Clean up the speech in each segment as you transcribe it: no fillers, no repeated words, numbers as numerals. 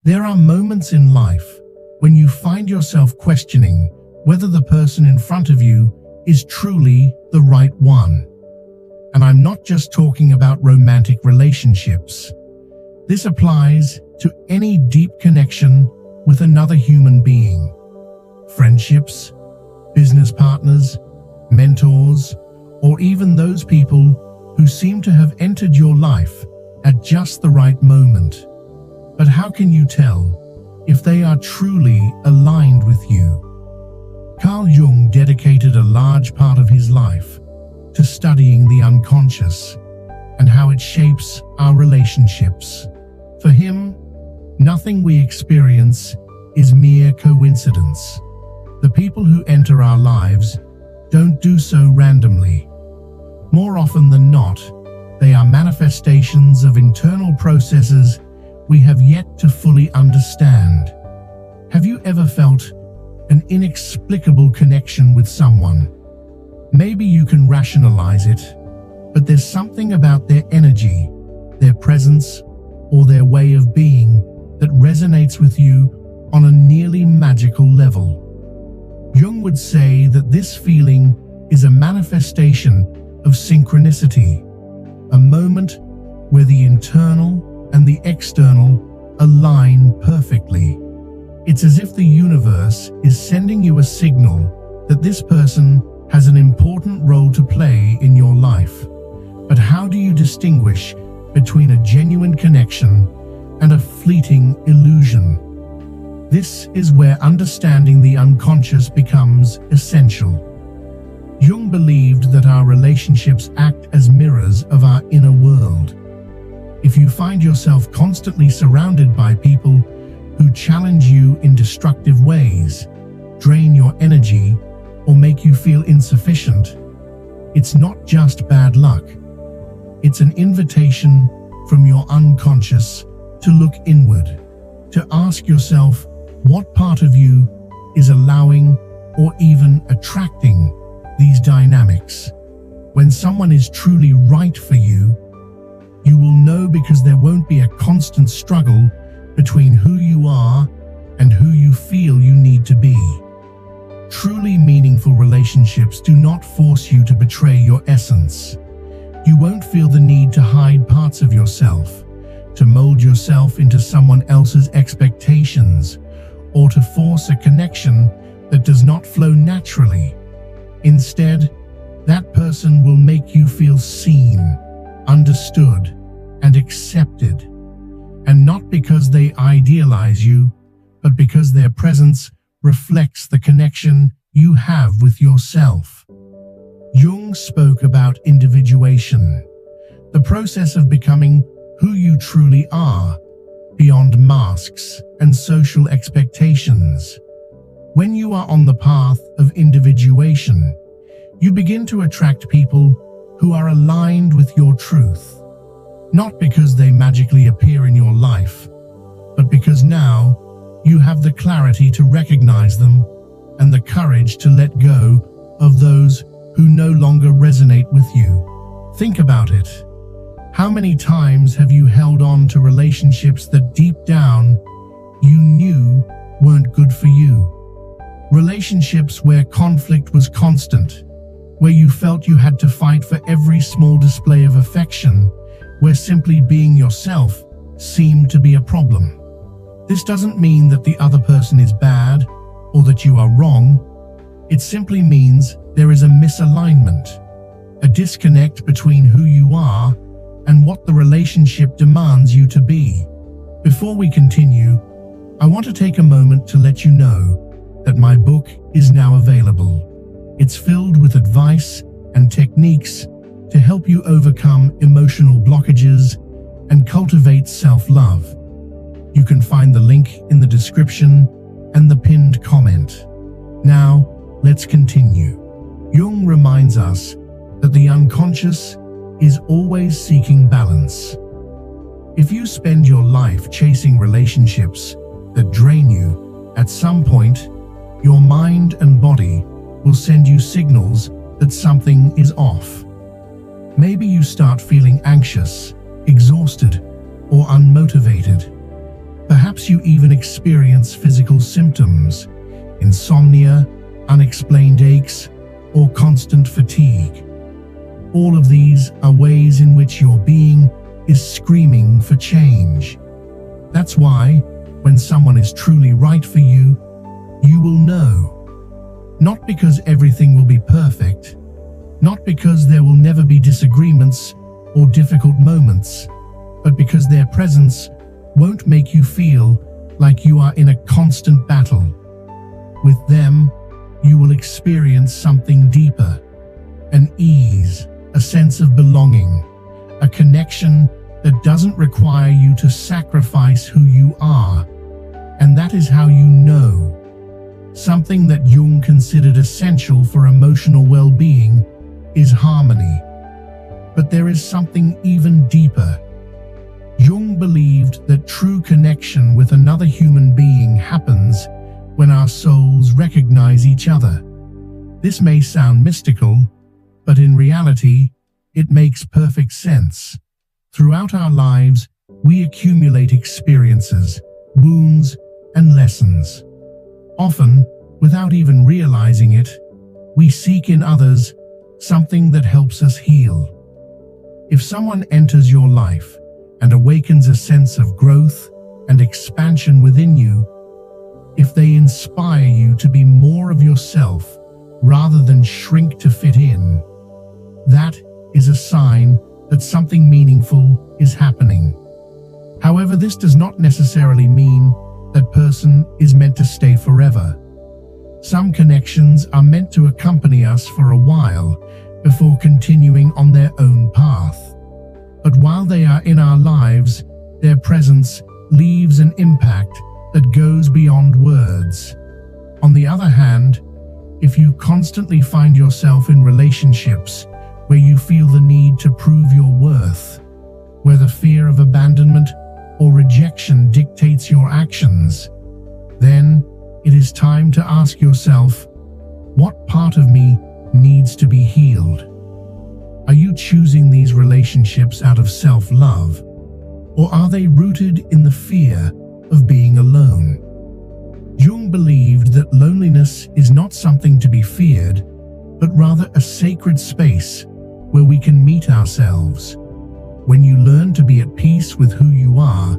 There are moments in life when you find yourself questioning whether the person in front of you is truly the right one. And I'm not just talking about romantic relationships. This applies to any deep connection with another human being. Friendships, business partners, mentors, or even those people who seem to have entered your life at just the right moment. But how can you tell if they are truly aligned with you? Carl Jung dedicated a large part of his life to studying the unconscious and how it shapes our relationships. For him, nothing we experience is mere coincidence. The people who enter our lives don't do so randomly. More often than not, they are manifestations of internal processes we have yet to fully understand. Have you ever felt an inexplicable connection with someone? Maybe you can rationalize it, but there's something about their energy, their presence, or their way of being that resonates with you on a nearly magical level. Jung would say that this feeling is a manifestation of synchronicity, a moment where the internal and the external align perfectly. It's as if the universe is sending you a signal that this person has an important role to play in your life. But how do you distinguish between a genuine connection and a fleeting illusion? This is where understanding the unconscious becomes essential. Jung believed that our relationships act as mirrors of our inner world. If you find yourself constantly surrounded by people who challenge you in destructive ways, drain your energy, or make you feel insufficient, it's not just bad luck. It's an invitation from your unconscious to look inward, to ask yourself what part of you is allowing or even attracting these dynamics. When someone is truly right for you, you will know because there won't be a constant struggle between who you are and who you feel you need to be. Truly meaningful relationships do not force you to betray your essence. You won't feel the need to hide parts of yourself, to mold yourself into someone else's expectations, or to force a connection that does not flow naturally. Instead, that person will make you feel seen, understood, and accepted. And not because they idealize you, but because their presence reflects the connection you have with yourself. Jung spoke about individuation, the process of becoming who you truly are, beyond masks and social expectations. When you are on the path of individuation, you begin to attract people who are aligned with your truth, not because they magically appear in your life, but because now you have the clarity to recognize them and the courage to let go of those who no longer resonate with you. Think about it. How many times have you held on to relationships that deep down you knew weren't good for you? Relationships where conflict was constant, where you felt you had to fight for every small display of affection, where simply being yourself seemed to be a problem. This doesn't mean that the other person is bad or that you are wrong. It simply means there is a misalignment, a disconnect between who you are and what the relationship demands you to be. Before we continue, I want to take a moment to let you know that my book is now available. It's filled with advice and techniques to help you overcome emotional blockages and cultivate self-love. You can find the link in the description and the pinned comment. Now, let's continue. Jung reminds us that the unconscious is always seeking balance. If you spend your life chasing relationships that drain you, at some point, your mind and body will send you signals that something is off. Maybe you start feeling anxious, exhausted, or unmotivated. Perhaps you even experience physical symptoms, insomnia, unexplained aches, or constant fatigue. All of these are ways in which your being is screaming for change. That's why, when someone is truly right for you, you will know. Not because everything will be perfect, not because there will never be disagreements or difficult moments, but because their presence won't make you feel like you are in a constant battle. With them, you will experience something deeper, an ease, a sense of belonging, a connection that doesn't require you to sacrifice who you are. And that is how you know. Something that Jung considered essential for emotional well-being is harmony. But there is something even deeper. Jung believed that true connection with another human being happens when our souls recognize each other. This may sound mystical, but in reality, it makes perfect sense. Throughout our lives, we accumulate experiences, wounds, and lessons. Often, without even realizing it, we seek in others something that helps us heal. If someone enters your life and awakens a sense of growth and expansion within you, if they inspire you to be more of yourself rather than shrink to fit in, that is a sign that something meaningful is happening. However, this does not necessarily mean that person is meant to stay forever. Some connections are meant to accompany us for a while before continuing on their own path. But while they are in our lives, their presence leaves an impact that goes beyond words. On the other hand, if you constantly find yourself in relationships where you feel the need to prove your worth, where the fear of abandonment or rejection dictates your actions, then it is time to ask yourself, what part of me needs to be healed? Are you choosing these relationships out of self-love, or are they rooted in the fear of being alone? Jung believed that loneliness is not something to be feared, but rather a sacred space where we can meet ourselves. When you learn to be at peace with who you are,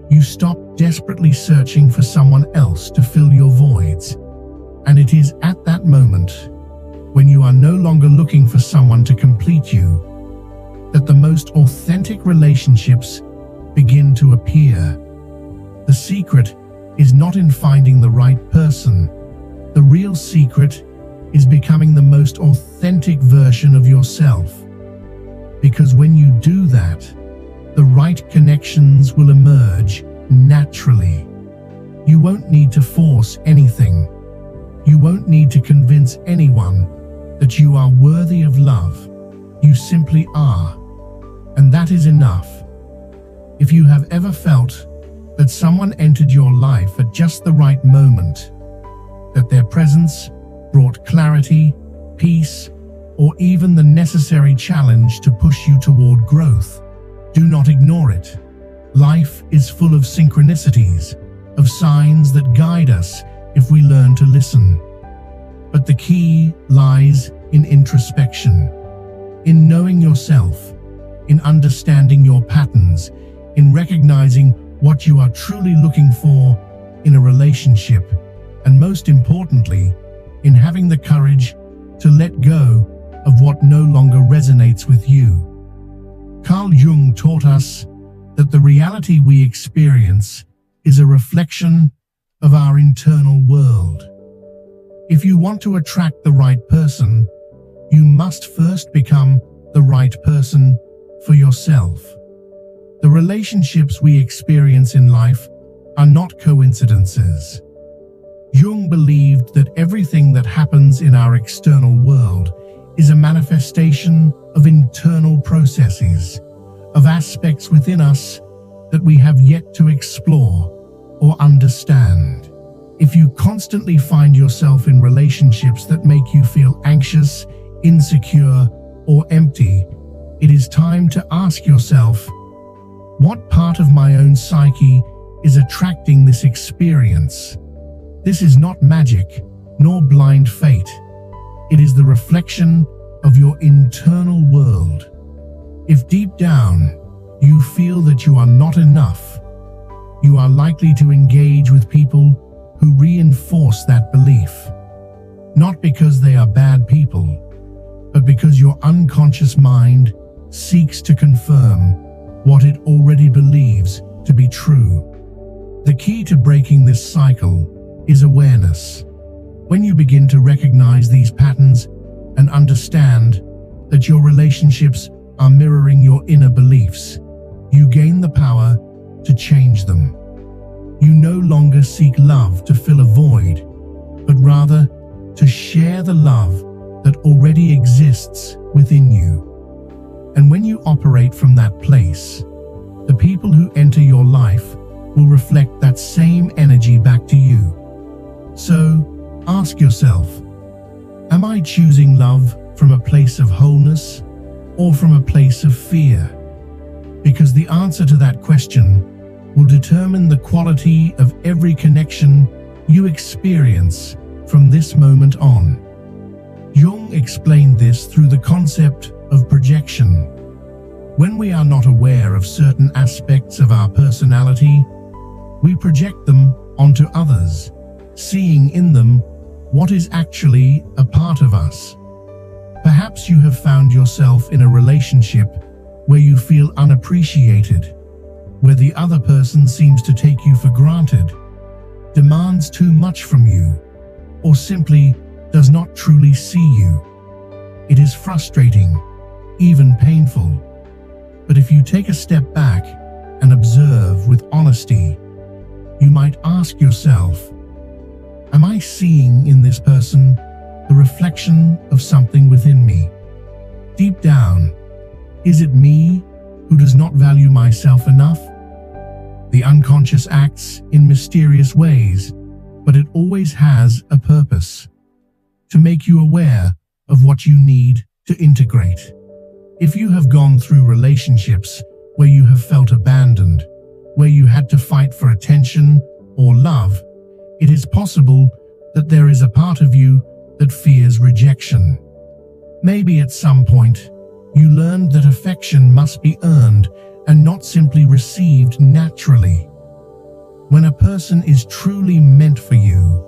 you stop desperately searching for someone else to fill your voids. And it is at that moment, when you are no longer looking for someone to complete you, that the most authentic relationships begin to appear. The secret is not in finding the right person. The real secret is becoming the most authentic version of yourself. Because when you do that, the right connections will emerge naturally. You won't need to force anything. You won't need to convince anyone that you are worthy of love. You simply are. And that is enough. If you have ever felt that someone entered your life at just the right moment, that their presence brought clarity, peace, or even the necessary challenge to push you toward growth, do not ignore it. Life is full of synchronicities, of signs that guide us if we learn to listen. But the key lies in introspection, in knowing yourself, in understanding your patterns, in recognizing what you are truly looking for in a relationship, and most importantly, in having the courage to let go of what no longer resonates with you. Carl Jung taught us that the reality we experience is a reflection of our internal world. If you want to attract the right person, you must first become the right person for yourself. The relationships we experience in life are not coincidences. Jung believed that everything that happens in our external world is a manifestation of internal processes, of aspects within us that we have yet to explore or understand. If you constantly find yourself in relationships that make you feel anxious, insecure, or empty, it is time to ask yourself, what part of my own psyche is attracting this experience. This is not magic, nor blind fate. It is the reflection of your internal world. If deep down you feel that you are not enough, you are likely to engage with people who reinforce that belief. Not because they are bad people, but because your unconscious mind seeks to confirm what it already believes to be true. The key to breaking this cycle is awareness. When you begin to recognize these patterns and understand that your relationships are mirroring your inner beliefs, you gain the power to change them. You no longer seek love to fill a void, but rather to share the love that already exists within you. And when you operate from that place, the people who enter your life will reflect that same energy back to you. So, ask yourself, am I choosing love from a place of wholeness or from a place of fear? Because the answer to that question will determine the quality of every connection you experience from this moment on. Jung explained this through the concept of projection. When we are not aware of certain aspects of our personality, we project them onto others, seeing in them what is actually a part of us. Perhaps you have found yourself in a relationship where you feel unappreciated, where the other person seems to take you for granted, demands too much from you, or simply does not truly see you. It is frustrating, even painful. But if you take a step back and observe with honesty, you might ask yourself, am I seeing in this person the reflection of something within me? Deep down, is it me who does not value myself enough? The unconscious acts in mysterious ways, but it always has a purpose: to make you aware of what you need to integrate. If you have gone through relationships where you have felt abandoned, where you had to fight for attention or love, it is possible that there is a part of you that fears rejection. Maybe at some point, you learned that affection must be earned and not simply received naturally. When a person is truly meant for you,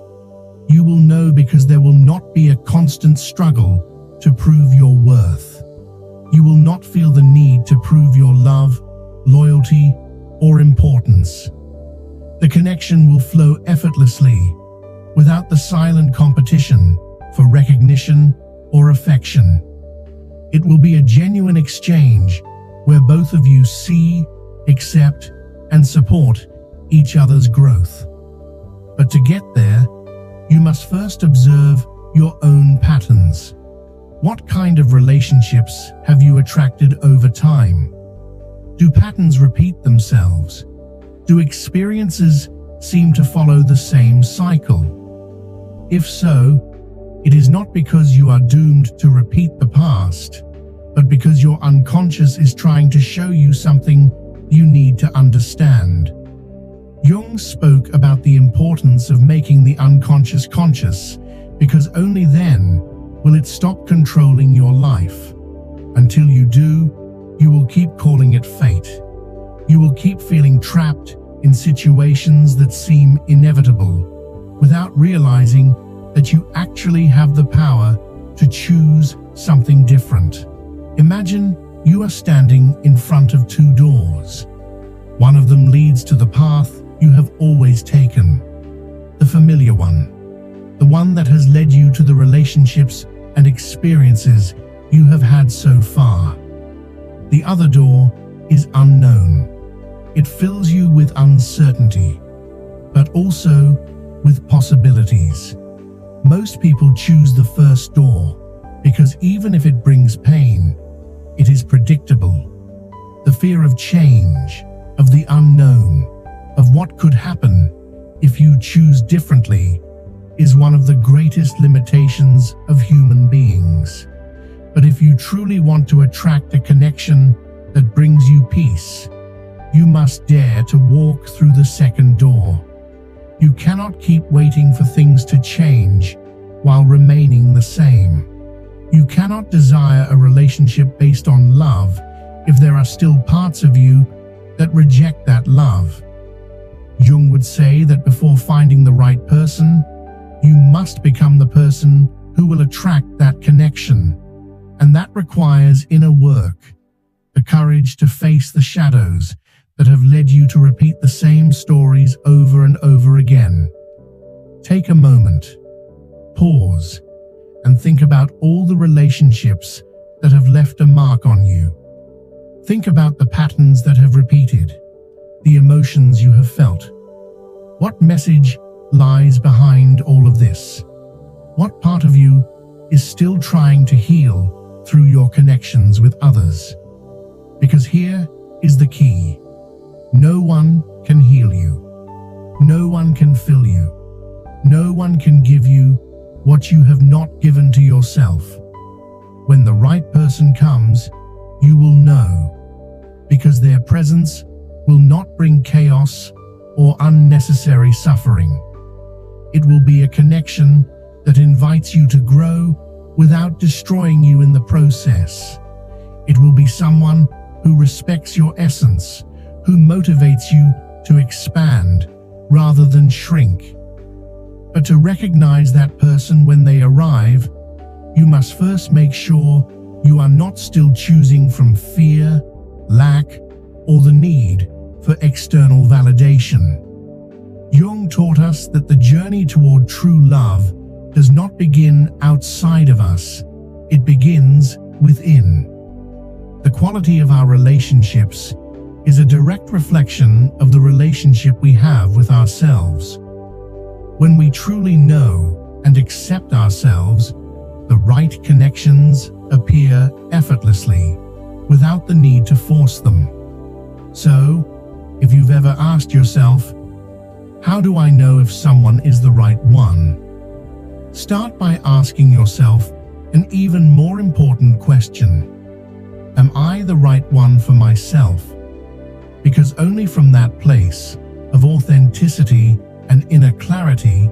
you will know because there will not be a constant struggle to prove your worth. You will not feel the need to prove your love, loyalty, or importance. The connection will flow effortlessly, without the silent competition for recognition or affection. It will be a genuine exchange where both of you see, accept, and support each other's growth. But to get there, you must first observe your own patterns. What kind of relationships have you attracted over time? Do patterns repeat themselves? Do experiences seem to follow the same cycle? If so, it is not because you are doomed to repeat the past, but because your unconscious is trying to show you something you need to understand. Jung spoke about the importance of making the unconscious conscious, because only then will it stop controlling your life. Until you do, you will keep calling it fate. You will keep feeling trapped in situations that seem inevitable, without realizing that you actually have the power to choose something different. Imagine you are standing in front of two doors. One of them leads to the path you have always taken, the familiar one, the one that has led you to the relationships and experiences you have had so far. The other door is unknown. It fills you with uncertainty, but also with possibilities. Most people choose the first door because even if it brings pain, it is predictable. The fear of change, of the unknown, of what could happen if you choose differently, is one of the greatest limitations of human beings. But if you truly want to attract a connection that brings you peace, You must dare to walk through the second door. You cannot keep waiting for things to change while remaining the same. You cannot desire a relationship based on love if there are still parts of you that reject that love. Jung would say that before finding the right person, you must become the person who will attract that connection. And that requires inner work, the courage to face the shadows that have led you to repeat the same stories over and over again. Take a moment, pause, and think about all the relationships that have left a mark on you. Think about the patterns that have repeated, the emotions you have felt. What message lies behind all of this? What part of you is still trying to heal through your connections with others? Because here is the key. No one can heal you. No one can fill you. No one can give you what you have not given to yourself. When the right person comes, you will know, because their presence will not bring chaos or unnecessary suffering. It will be a connection that invites you to grow without destroying you in the process. It will be someone who respects your essence, who motivates you to expand rather than shrink. But to recognize that person when they arrive, you must first make sure you are not still choosing from fear, lack, or the need for external validation. Jung taught us that the journey toward true love does not begin outside of us, it begins within. The quality of our relationships is a direct reflection of the relationship we have with ourselves. When we truly know and accept ourselves, the right connections appear effortlessly, without the need to force them. So, if you've ever asked yourself, how do I know if someone is the right one? Start by asking yourself an even more important question. Am I the right one for myself? Because only from that place of authenticity and inner clarity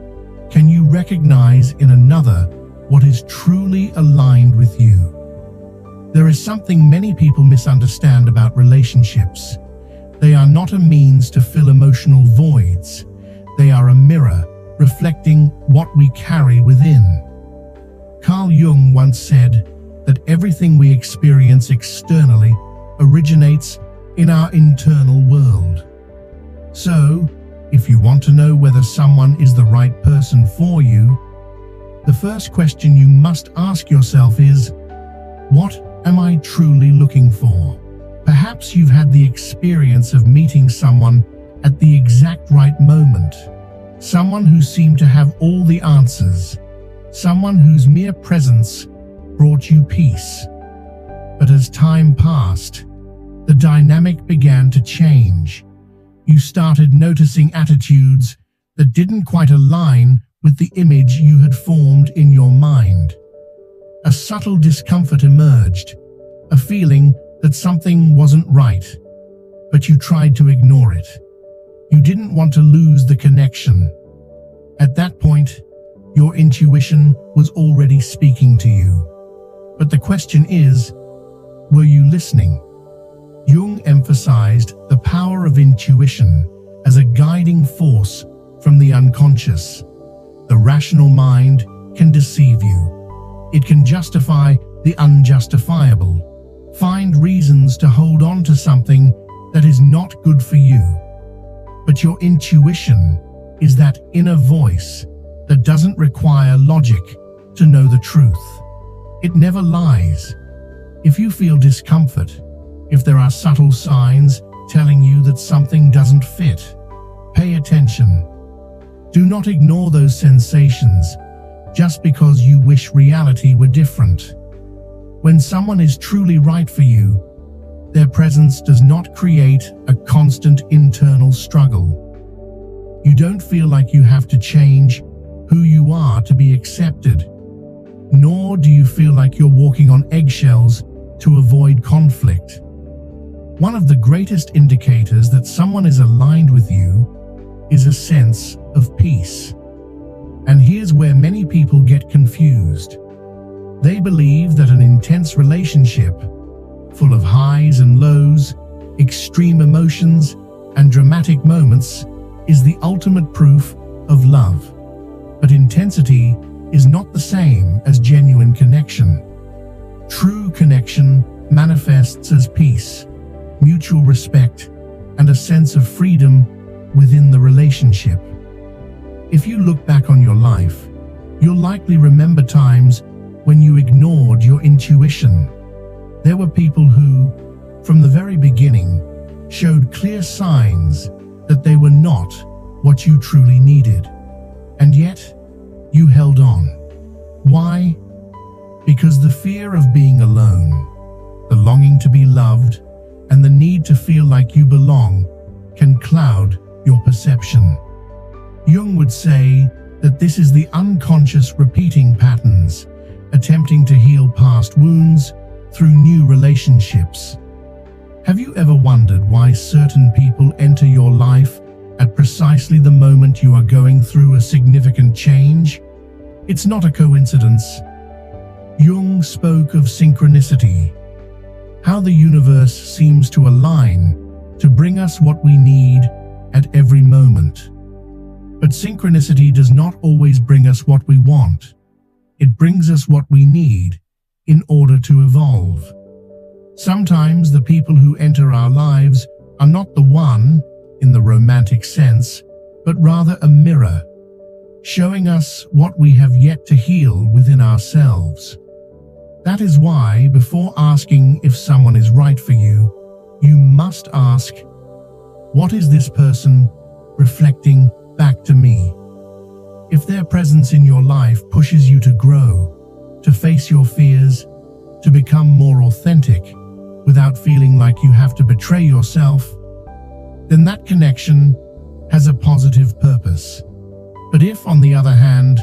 can you recognize in another what is truly aligned with you. There is something many people misunderstand about relationships. They are not a means to fill emotional voids. They are a mirror reflecting what we carry within. Carl Jung once said that everything we experience externally originates in our internal world. So, if you want to know whether someone is the right person for you, the first question you must ask yourself is, what am I truly looking for? Perhaps you've had the experience of meeting someone at the exact right moment. Someone who seemed to have all the answers. Someone whose mere presence brought you peace. But as time passed, the dynamic began to change. You started noticing attitudes that didn't quite align with the image you had formed in your mind. A subtle discomfort emerged, a feeling that something wasn't right, but you tried to ignore it. You didn't want to lose the connection. At that point, your intuition was already speaking to you. But the question is, were you listening? Jung emphasized the power of intuition as a guiding force from the unconscious. The rational mind can deceive you. It can justify the unjustifiable, find reasons to hold on to something that is not good for you. But your intuition is that inner voice that doesn't require logic to know the truth. It never lies. If you feel discomfort, if there are subtle signs telling you that something doesn't fit, pay attention. Do not ignore those sensations just because you wish reality were different. When someone is truly right for you, their presence does not create a constant internal struggle. You don't feel like you have to change who you are to be accepted, nor do you feel like you're walking on eggshells to avoid conflict. One of the greatest indicators that someone is aligned with you is a sense of peace. And here's where many people get confused. They believe that an intense relationship, full of highs and lows, extreme emotions, and dramatic moments, is the ultimate proof of love. But intensity is not the same as genuine connection. True connection manifests as peace, mutual respect, and a sense of freedom within the relationship. If you look back on your life, you'll likely remember times when you ignored your intuition. There were people who, from the very beginning, showed clear signs that they were not what you truly needed. And yet, you held on. Why? Because the fear of being alone, the longing to be loved, and the need to feel like you belong can cloud your perception. Jung would say that this is the unconscious repeating patterns, attempting to heal past wounds through new relationships. Have you ever wondered why certain people enter your life at precisely the moment you are going through a significant change? It's not a coincidence. Jung spoke of synchronicity, how the universe seems to align to bring us what we need at every moment. But synchronicity does not always bring us what we want. It brings us what we need in order to evolve. Sometimes the people who enter our lives are not the one in the romantic sense, but rather a mirror, showing us what we have yet to heal within ourselves. That is why, before asking if someone is right for you, you must ask, what is this person reflecting back to me? If their presence in your life pushes you to grow, to face your fears, to become more authentic, without feeling like you have to betray yourself, then that connection has a positive purpose. But if, on the other hand,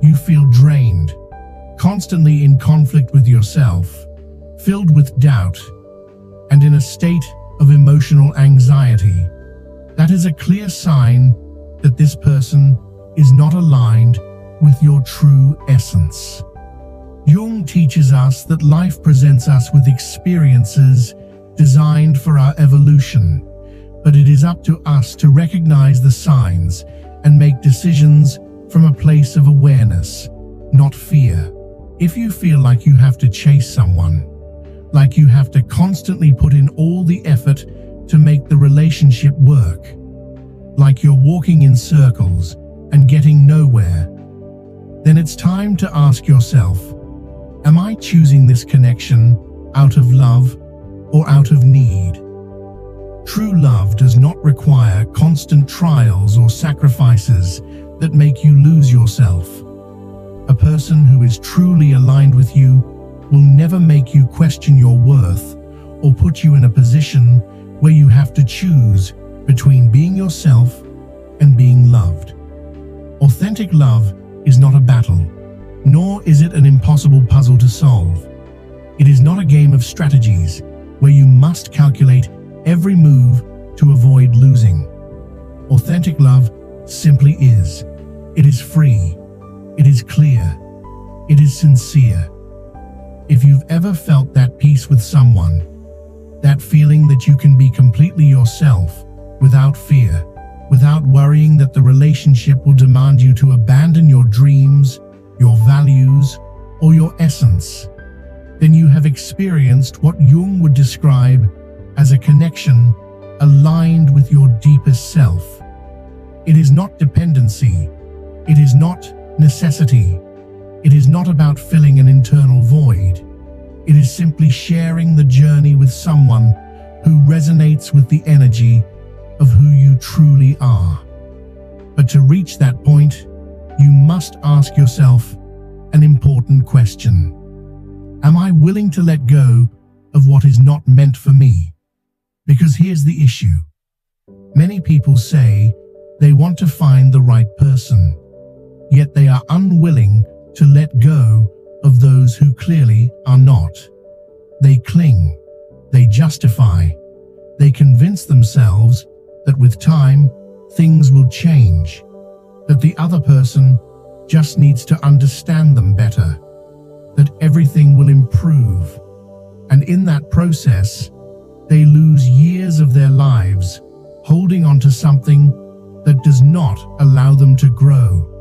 you feel drained, constantly in conflict with yourself, filled with doubt, and in a state of emotional anxiety, that is a clear sign that this person is not aligned with your true essence. Jung teaches us that life presents us with experiences designed for our evolution, but it is up to us to recognize the signs and make decisions from a place of awareness, not fear. If you feel like you have to chase someone, like you have to constantly put in all the effort to make the relationship work, like you're walking in circles and getting nowhere, then it's time to ask yourself, am I choosing this connection out of love or out of need? True love does not require constant trials or sacrifices that make you lose yourself. A person who is truly aligned with you will never make you question your worth or put you in a position where you have to choose between being yourself and being loved. Authentic love is not a battle, nor is it an impossible puzzle to solve. It is not a game of strategies where you must calculate every move to avoid losing. Authentic love simply is. It is free. It is clear. It is sincere. If you've ever felt that peace with someone, that feeling that you can be completely yourself without fear, without worrying that the relationship will demand you to abandon your dreams, your values, or your essence, then you have experienced what Jung would describe as a connection aligned with your deepest self. It is not dependency. It is not necessity. It is not about filling an internal void. It is simply sharing the journey with someone who resonates with the energy of who you truly are. But to reach that point, you must ask yourself an important question. Am I willing to let go of what is not meant for me? Because here's the issue. Many people say they want to find the right person, yet they are unwilling to let go of those who clearly are not. They cling, they justify, They convince themselves that with time, things will change, that the other person just needs to understand them better, that everything will improve. And in that process, they lose years of their lives holding on to something that does not allow them to grow.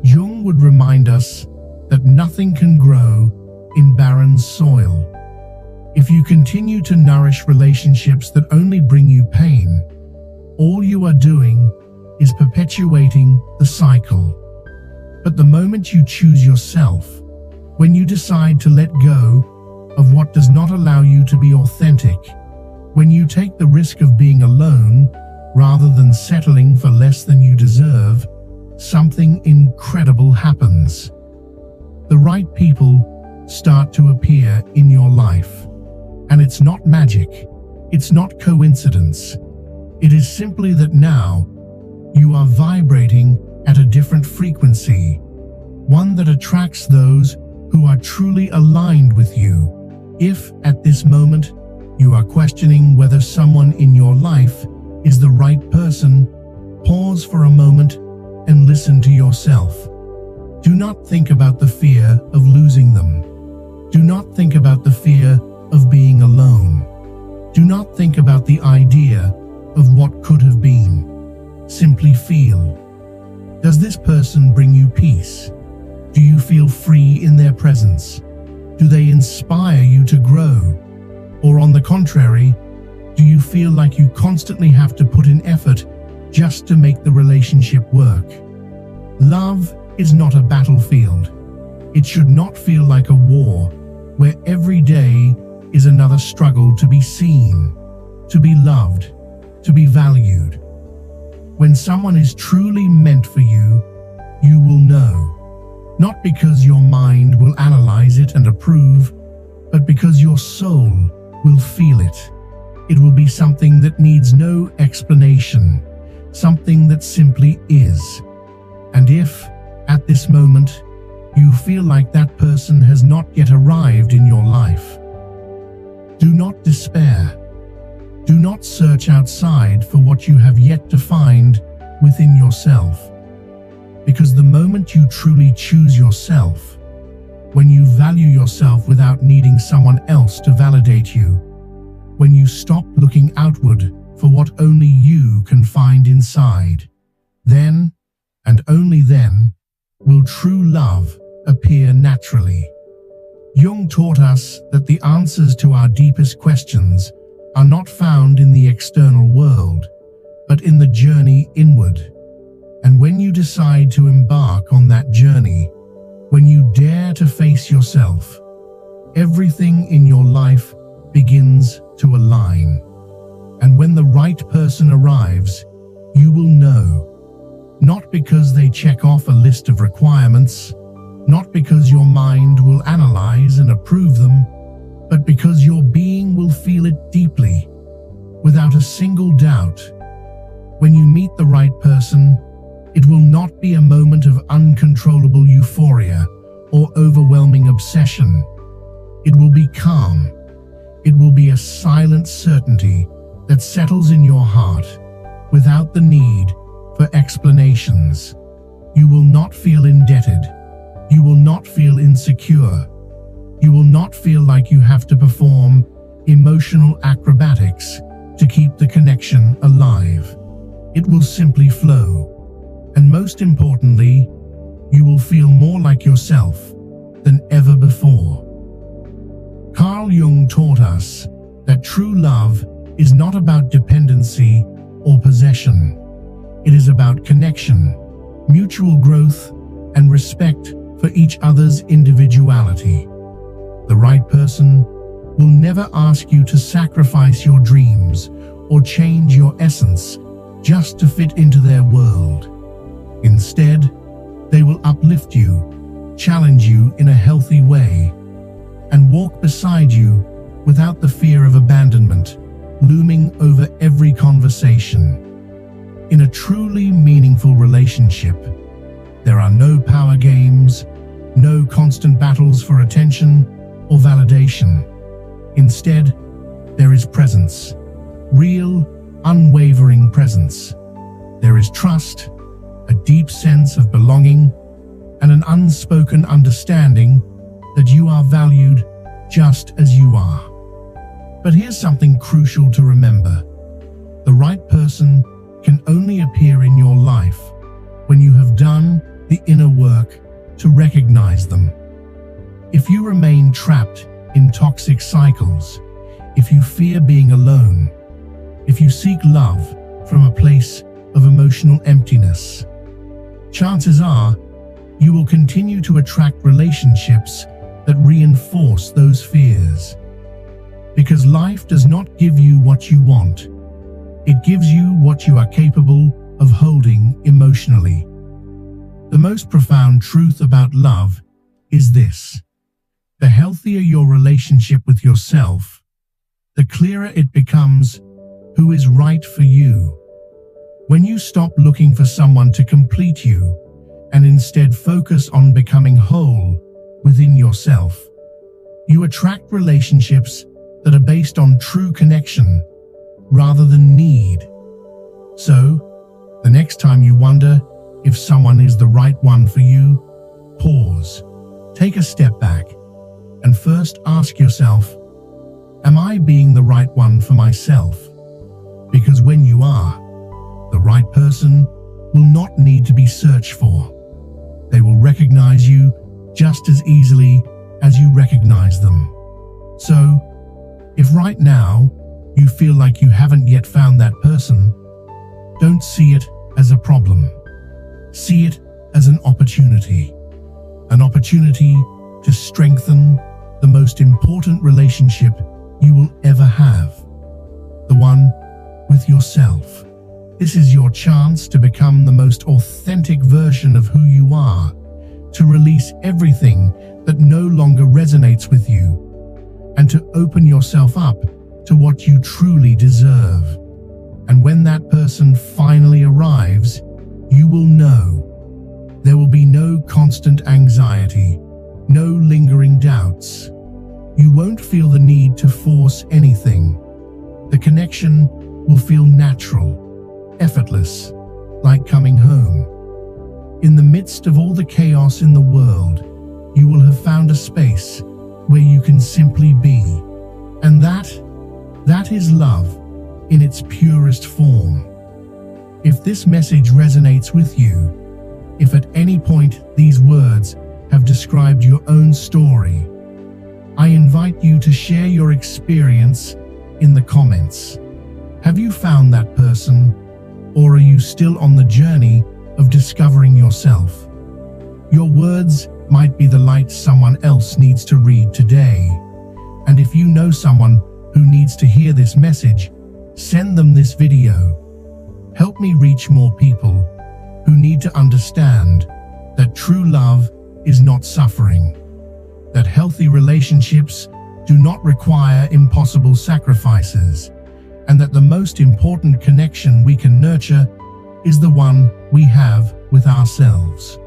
Jung would remind us that nothing can grow in barren soil. If you continue to nourish relationships that only bring you pain, all you are doing is perpetuating the cycle. But the moment you choose yourself, when you decide to let go of what does not allow you to be authentic, when you take the risk of being alone rather than settling for less than you deserve, something incredible happens. The right people start to appear in your life. And it's not magic. It's not coincidence. It is simply that now you are vibrating at a different frequency, one that attracts those who are truly aligned with you. If, at this moment, you are questioning whether someone in your life is the right person, pause for a moment and listen to yourself. Do not think about the fear of losing them. Do not think about the fear of being alone. Do not think about the idea of what could have been. Simply feel. Does this person bring you peace? Do you feel free in their presence? Do they inspire you to grow? Or on the contrary, do you feel like you constantly have to put in effort just to make the relationship work? Love is not a battlefield. It should not feel like a war where every day is another struggle to be seen, to be loved, to be valued. When someone is truly meant for you, you will know. Not because your mind will analyze it and approve, but because your soul will feel it. It will be something that needs no explanation, something that simply is. And if, at this moment, you feel like that person has not yet arrived in your life, do not despair. Do not search outside for what you have yet to find within yourself. Because the moment you truly choose yourself, when you value yourself without needing someone else to validate you, when you stop looking outward for what only you can find inside, then, and only then, will true love appear naturally. Jung taught us that the answers to our deepest questions are not found in the external world, but in the journey inward. And when you decide to embark on that journey, when you dare to face yourself, everything in your life begins to align. And when the right person arrives, you will know. Not because they check off a list of requirements, not because your mind will analyze and approve them, but because your being will feel it deeply, without a single doubt. When you meet the right person, it will not be a moment of uncontrollable euphoria or overwhelming obsession. It will be calm. It will be a silent certainty that settles in your heart without the need for explanations. You will not feel indebted. You will not feel insecure. You will not feel like you have to perform emotional acrobatics to keep the connection alive. It will simply flow. And most importantly, you will feel more like yourself than ever before. Carl Jung taught us that true love is not about dependency or possession. It is about connection, mutual growth, and respect for each other's individuality. The right person will never ask you to sacrifice your dreams or change your essence just to fit into their world. Instead, they will uplift you, challenge you in a healthy way, and walk beside you without the fear of abandonment looming over every conversation. In a truly meaningful relationship, there are no power games, no constant battles for attention or validation. Instead, there is presence, real, unwavering presence. There is trust, a deep sense of belonging, and an unspoken understanding that you are valued just as you are. But here's something crucial to remember. The right person can only appear in your life when you have done the inner work to recognize them. If you remain trapped in toxic cycles, if you fear being alone, if you seek love from a place of emotional emptiness, chances are you will continue to attract relationships that reinforce those fears. Because life does not give you what you want. It gives you what you are capable of holding emotionally. The most profound truth about love is this: the healthier your relationship with yourself, the clearer it becomes who is right for you. When you stop looking for someone to complete you and instead focus on becoming whole within yourself, you attract relationships that are based on true connection rather than need. So, the next time you wonder if someone is the right one for you, pause, take a step back, and first ask yourself, am I being the right one for myself? Because when you are, the right person will not need to be searched for. They will recognize you just as easily as you recognize them. So, if right now you feel like you haven't yet found that person, don't see it as a problem. See it as an opportunity to strengthen the most important relationship you will ever have, the one with yourself. This is your chance to become the most authentic version of who you are, to release everything that no longer resonates with you, and to open yourself up to what you truly deserve. And when that person finally arrives, you will know. There will be no constant anxiety, no lingering doubts. You won't feel the need to force anything. The connection will feel natural, effortless, like coming home. In the midst of all the chaos in the world, you will have found a space where you can simply be. And that is love in its purest form. If this message resonates with you, if at any point these words have described your own story, I invite you to share your experience in the comments. Have you found that person, or are you still on the journey of discovering yourself? Your words might be the light someone else needs to read today. And if you know someone who needs to hear this message, send them this video. Help me reach more people who need to understand that true love is not suffering, that healthy relationships do not require impossible sacrifices, and that the most important connection we can nurture is the one we have with ourselves.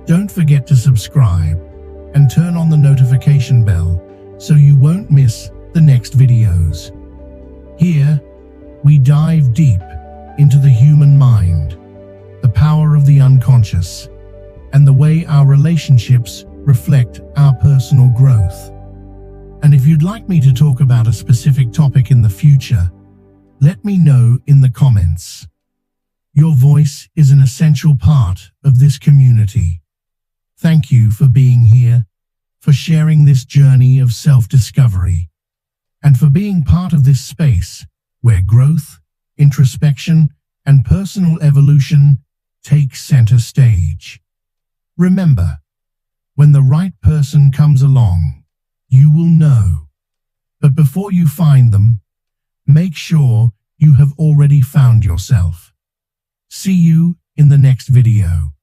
Don't forget to subscribe and turn on the notification bell so you won't miss the next videos. Here, we dive deep into the human mind, the power of the unconscious, and the way our relationships reflect our personal growth. And if you'd like me to talk about a specific topic in the future, let me know in the comments. Your voice is an essential part of this community. Thank you for being here, for sharing this journey of self-discovery, and for being part of this space where growth, introspection, and personal evolution take center stage. Remember, when the right person comes along, you will know. But before you find them, make sure you have already found yourself. See you in the next video.